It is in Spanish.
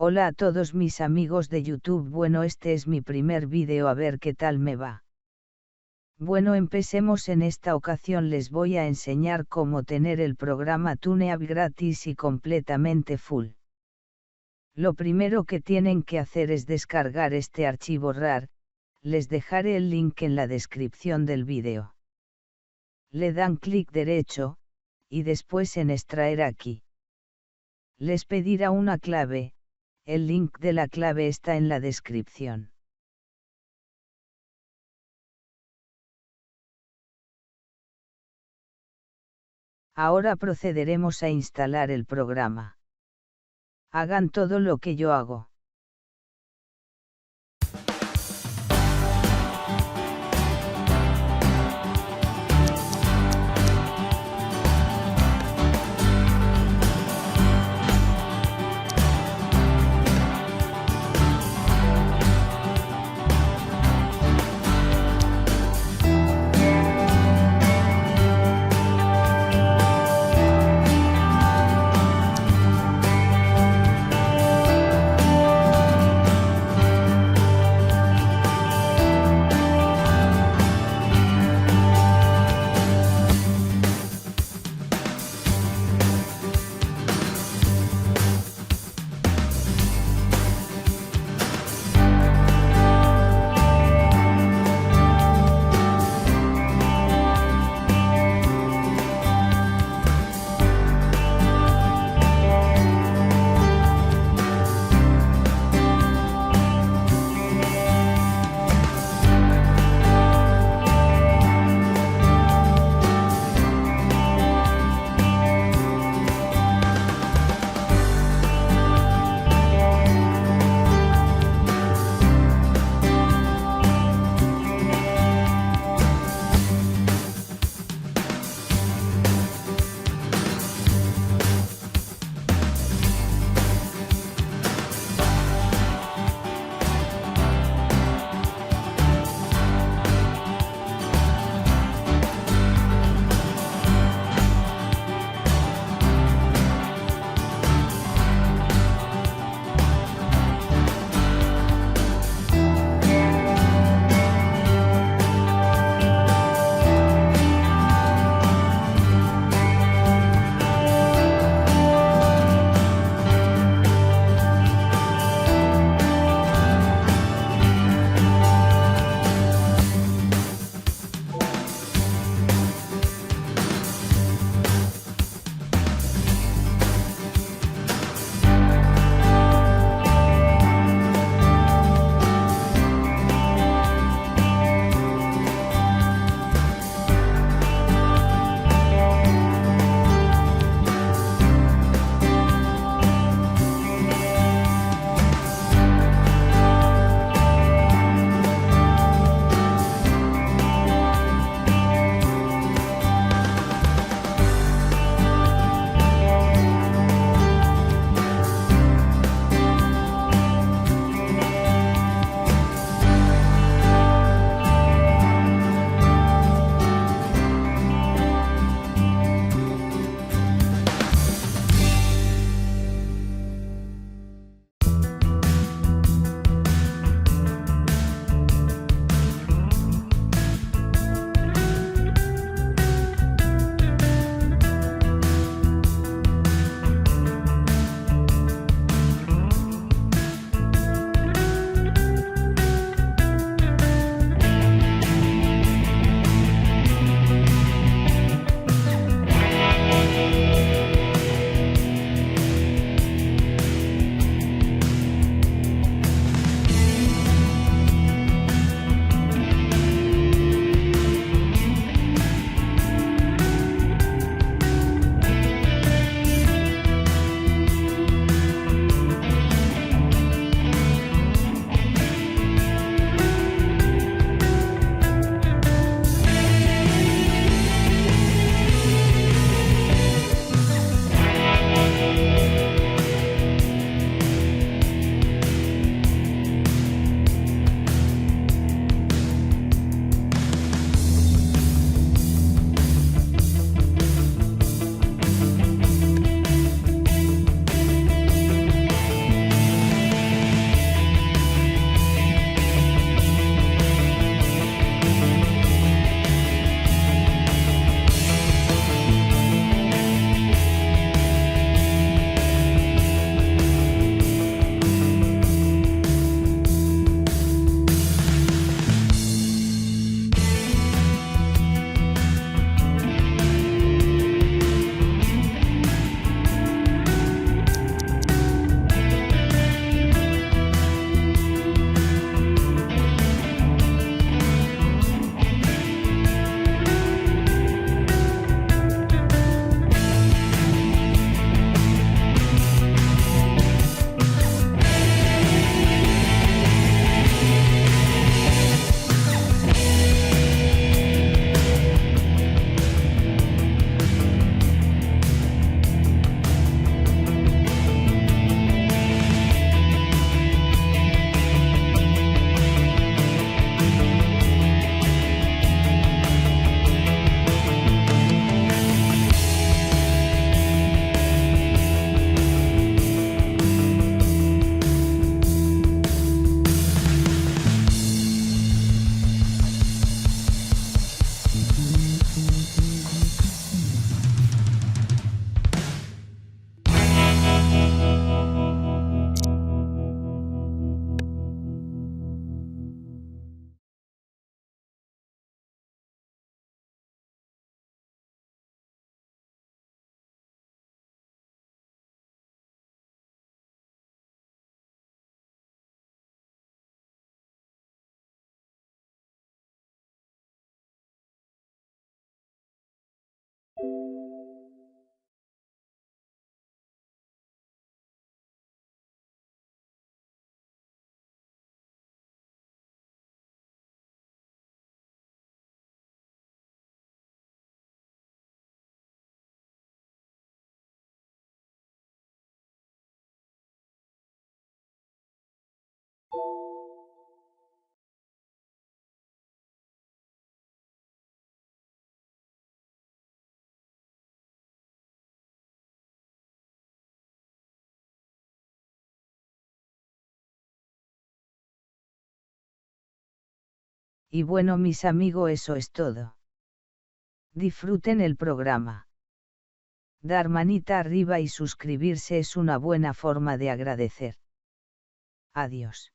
Hola a todos mis amigos de YouTube. Bueno, este es mi primer vídeo, a ver qué tal me va. Bueno, empecemos. En esta ocasión les voy a enseñar cómo tener el programa TuneUp gratis y completamente full. Lo primero que tienen que hacer es descargar este archivo RAR, les dejaré el link en la descripción del vídeo. Le dan clic derecho, y después en extraer aquí. Les pedirá una clave. El link de la clave está en la descripción. Ahora procederemos a instalar el programa. Hagan todo lo que yo hago. Y bueno mis amigos, eso es todo. Disfruten el programa. Dar manita arriba y suscribirse es una buena forma de agradecer. Adiós.